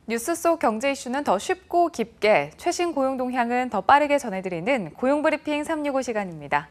뉴스 속 경제 이슈는 더 쉽고 깊게, 최신 고용 동향은 더 빠르게 전해드리는 고용브리핑 365 시간입니다.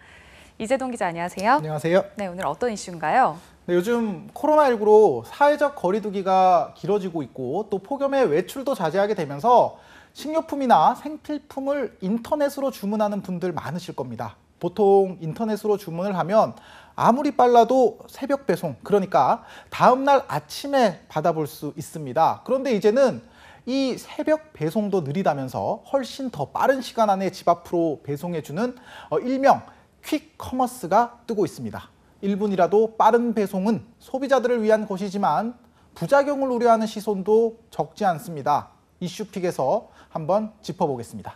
이재동 기자 안녕하세요. 안녕하세요. 네, 오늘 어떤 이슈인가요? 네, 요즘 코로나19로 사회적 거리 두기가 길어지고 있고 또 폭염에 외출도 자제하게 되면서 식료품이나 생필품을 인터넷으로 주문하는 분들 많으실 겁니다. 보통 인터넷으로 주문을 하면 아무리 빨라도 새벽 배송, 그러니까 다음 날 아침에 받아볼 수 있습니다. 그런데 이제는 이 새벽 배송도 느리다면서 훨씬 더 빠른 시간 안에 집 앞으로 배송해주는 일명 퀵커머스가 뜨고 있습니다. 1분이라도 빠른 배송은 소비자들을 위한 것이지만 부작용을 우려하는 시선도 적지 않습니다. 이슈픽에서 한번 짚어보겠습니다.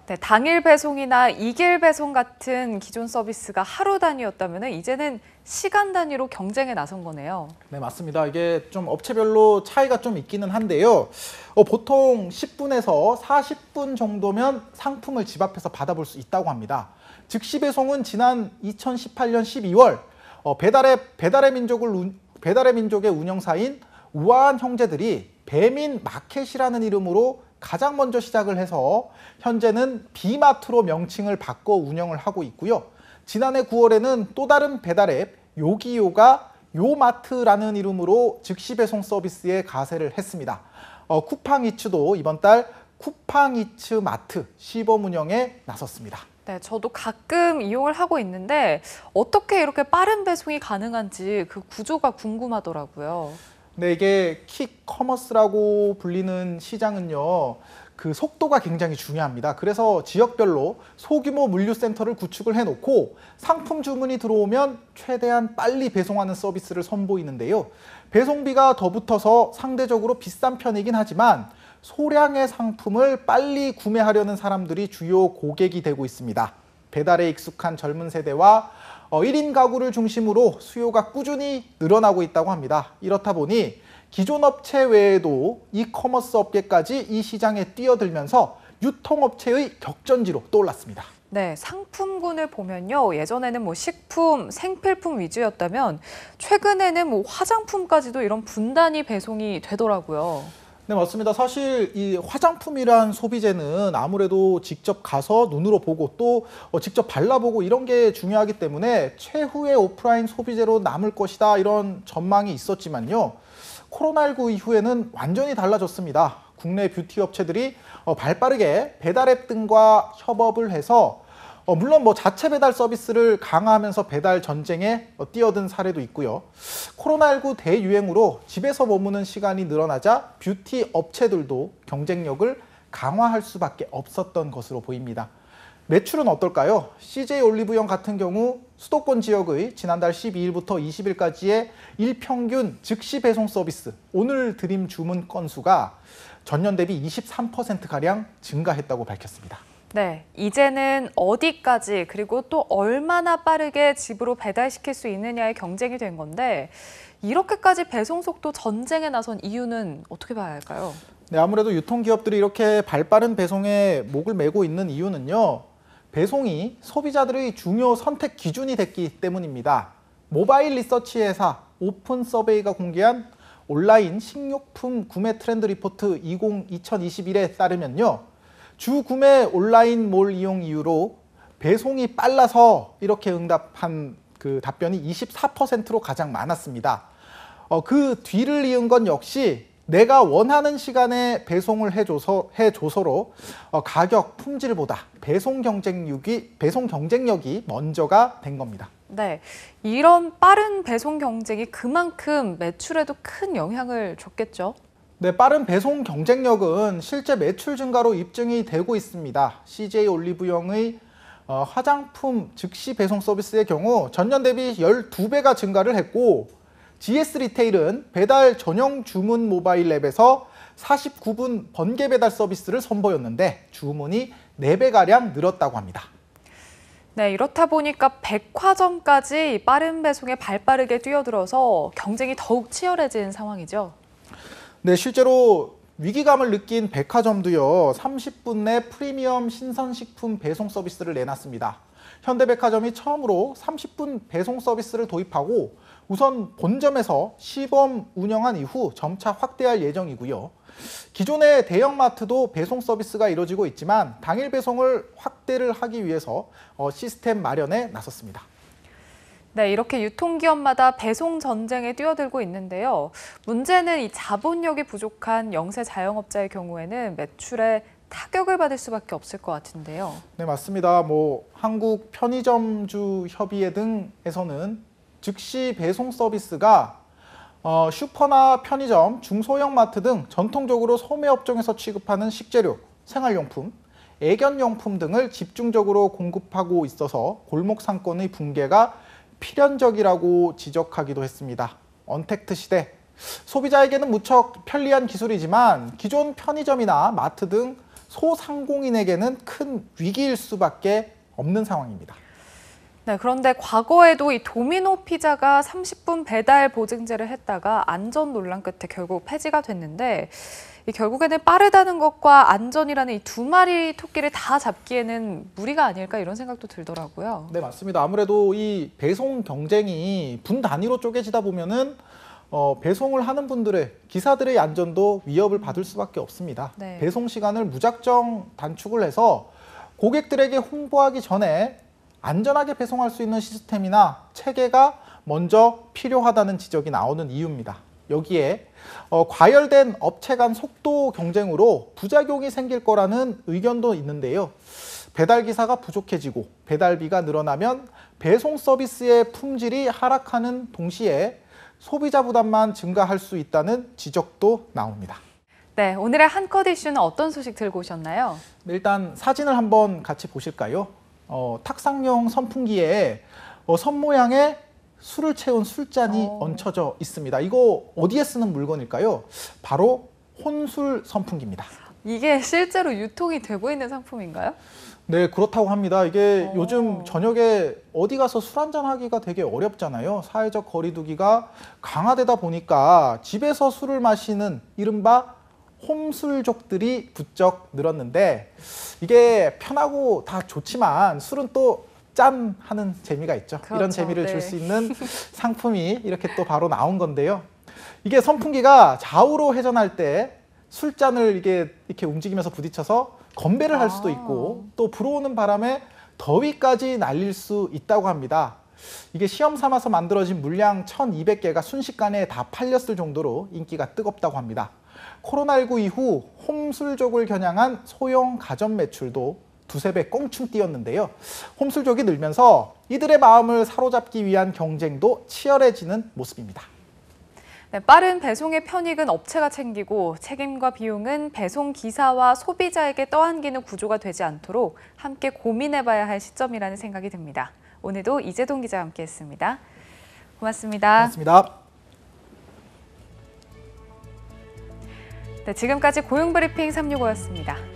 네, 당일 배송이나 이길 배송 같은 기존 서비스가 하루 단위였다면 이제는 시간 단위로 경쟁에 나선 거네요. 네, 맞습니다. 이게 좀 업체별로 차이가 좀 있기는 한데요. 보통 10분에서 40분 정도면 상품을 집 앞에서 받아볼 수 있다고 합니다. 즉시 배송은 지난 2018년 12월 배달의 민족의 운영사인 우아한 형제들이 배민 마켓이라는 이름으로 가장 먼저 시작을 해서 현재는 비마트로 명칭을 바꿔 운영을 하고 있고요. 지난해 9월에는 또 다른 배달 앱 요기요가 요마트라는 이름으로 즉시 배송 서비스에 가세를 했습니다. 쿠팡이츠도 이번 달 쿠팡이츠 마트 시범 운영에 나섰습니다. 네, 저도 가끔 이용을 하고 있는데 어떻게 이렇게 빠른 배송이 가능한지 그 구조가 궁금하더라고요. 네, 이게 퀵커머스라고 불리는 시장은요, 그 속도가 굉장히 중요합니다. 그래서 지역별로 소규모 물류센터를 구축을 해놓고 상품 주문이 들어오면 최대한 빨리 배송하는 서비스를 선보이는데요. 배송비가 더 붙어서 상대적으로 비싼 편이긴 하지만 소량의 상품을 빨리 구매하려는 사람들이 주요 고객이 되고 있습니다. 배달에 익숙한 젊은 세대와 1인 가구를 중심으로 수요가 꾸준히 늘어나고 있다고 합니다. 이렇다 보니 기존 업체 외에도 이커머스 업계까지 이 시장에 뛰어들면서 유통업체의 격전지로 떠올랐습니다. 네, 상품군을 보면요. 예전에는 식품, 생필품 위주였다면 최근에는 화장품까지도 이런 분단위 배송이 되더라고요. 네, 맞습니다. 사실 이 화장품이란 소비재는 아무래도 직접 가서 눈으로 보고 또 직접 발라보고 이런 게 중요하기 때문에 최후의 오프라인 소비재로 남을 것이다 이런 전망이 있었지만요. 코로나19 이후에는 완전히 달라졌습니다. 국내 뷰티 업체들이 발빠르게 배달앱 등과 협업을 해서 물론 자체 배달 서비스를 강화하면서 배달 전쟁에 뛰어든 사례도 있고요. 코로나19 대유행으로 집에서 머무는 시간이 늘어나자 뷰티 업체들도 경쟁력을 강화할 수밖에 없었던 것으로 보입니다. 매출은 어떨까요? CJ 올리브영 같은 경우 수도권 지역의 지난달 12일부터 20일까지의 일평균 즉시 배송 서비스 오늘 드림 주문 건수가 전년 대비 23%가량 증가했다고 밝혔습니다. 네, 이제는 어디까지 그리고 또 얼마나 빠르게 집으로 배달시킬 수 있느냐의 경쟁이 된 건데 이렇게까지 배송 속도 전쟁에 나선 이유는 어떻게 봐야 할까요? 네, 아무래도 유통기업들이 이렇게 발빠른 배송에 목을 메고 있는 이유는요. 배송이 소비자들의 중요 선택 기준이 됐기 때문입니다. 모바일 리서치 회사 오픈 서베이가 공개한 온라인 식료품 구매 트렌드 리포트 2021에 따르면요. 주 구매 온라인 몰 이용 이유로 배송이 빨라서 이렇게 응답한 그 답변이 24%로 가장 많았습니다. 그 뒤를 이은 건 역시 내가 원하는 시간에 배송을 해줘서로 가격, 품질보다 배송 경쟁력이 먼저가 된 겁니다. 네, 이런 빠른 배송 경쟁이 그만큼 매출에도 큰 영향을 줬겠죠? 네, 빠른 배송 경쟁력은 실제 매출 증가로 입증이 되고 있습니다. CJ 올리브영의 화장품 즉시 배송 서비스의 경우 전년 대비 12배가 증가를 했고 GS 리테일은 배달 전용 주문 모바일 앱에서 49분 번개 배달 서비스를 선보였는데 주문이 4배가량 늘었다고 합니다. 네, 이렇다 보니까 백화점까지 빠른 배송에 발빠르게 뛰어들어서 경쟁이 더욱 치열해진 상황이죠. 네, 실제로 위기감을 느낀 백화점도요, 30분 내 프리미엄 신선식품 배송 서비스를 내놨습니다. 현대백화점이 처음으로 30분 배송 서비스를 도입하고 우선 본점에서 시범 운영한 이후 점차 확대할 예정이고요. 기존의 대형마트도 배송 서비스가 이루어지고 있지만 당일 배송을 확대를 하기 위해서 시스템 마련에 나섰습니다. 네, 이렇게 유통기업마다 배송 전쟁에 뛰어들고 있는데요. 문제는 이 자본력이 부족한 영세 자영업자의 경우에는 매출에 타격을 받을 수밖에 없을 것 같은데요. 네, 맞습니다. 한국 편의점주 협의회 등에서는 즉시 배송 서비스가 슈퍼나 편의점, 중소형 마트 등 전통적으로 소매업종에서 취급하는 식재료, 생활용품, 애견용품 등을 집중적으로 공급하고 있어서 골목 상권의 붕괴가 필연적이라고 지적하기도 했습니다. 언택트 시대, 소비자에게는 무척 편리한 기술이지만 기존 편의점이나 마트 등 소상공인에게는 큰 위기일 수밖에 없는 상황입니다. 네, 그런데 과거에도 이 도미노 피자가 30분 배달 보증제를 했다가 안전 논란 끝에 결국 폐지가 됐는데 결국에는 빠르다는 것과 안전이라는 이 두 마리 토끼를 다 잡기에는 무리가 아닐까 이런 생각도 들더라고요. 네, 맞습니다. 아무래도 이 배송 경쟁이 분 단위로 쪼개지다 보면은 배송을 하는 분들의 기사들의 안전도 위협을 받을 수밖에 없습니다. 네. 배송 시간을 무작정 단축을 해서 고객들에게 홍보하기 전에 안전하게 배송할 수 있는 시스템이나 체계가 먼저 필요하다는 지적이 나오는 이유입니다. 여기에 과열된 업체 간 속도 경쟁으로 부작용이 생길 거라는 의견도 있는데요. 배달 기사가 부족해지고 배달비가 늘어나면 배송 서비스의 품질이 하락하는 동시에 소비자 부담만 증가할 수 있다는 지적도 나옵니다. 네, 오늘의 한컷 이슈는 어떤 소식 들고 오셨나요? 네, 일단 사진을 한번 같이 보실까요? 탁상용 선풍기에 선 모양의 술을 채운 술잔이 얹혀져 있습니다. 이거 어디에 쓰는 물건일까요? 바로 혼술 선풍기입니다. 이게 실제로 유통이 되고 있는 상품인가요? 네, 그렇다고 합니다. 이게 요즘 저녁에 어디 가서 술 한잔 하기가 되게 어렵잖아요. 사회적 거리 두기가 강화되다 보니까 집에서 술을 마시는 이른바 홈술족들이 부쩍 늘었는데 이게 편하고 다 좋지만 술은 또 짠 하는 재미가 있죠. 그렇죠. 이런 재미를 네. 줄 수 있는 상품이 이렇게 또 바로 나온 건데요. 이게 선풍기가 좌우로 회전할 때 술잔을 이렇게 움직이면서 부딪혀서 건배를 할 수도 있고 또 불어오는 바람에 더위까지 날릴 수 있다고 합니다. 이게 시험 삼아서 만들어진 물량 1,200개가 순식간에 다 팔렸을 정도로 인기가 뜨겁다고 합니다. 코로나19 이후 홈술족을 겨냥한 소형 가전 매출도 두세 배 껑충 뛰었는데요. 홈술족이 늘면서 이들의 마음을 사로잡기 위한 경쟁도 치열해지는 모습입니다. 네, 빠른 배송의 편익은 업체가 챙기고 책임과 비용은 배송 기사와 소비자에게 떠안기는 구조가 되지 않도록 함께 고민해봐야 할 시점이라는 생각이 듭니다. 오늘도 이재동 기자와 함께했습니다. 고맙습니다. 고맙습니다. 네, 지금까지 고용브리핑 365였습니다.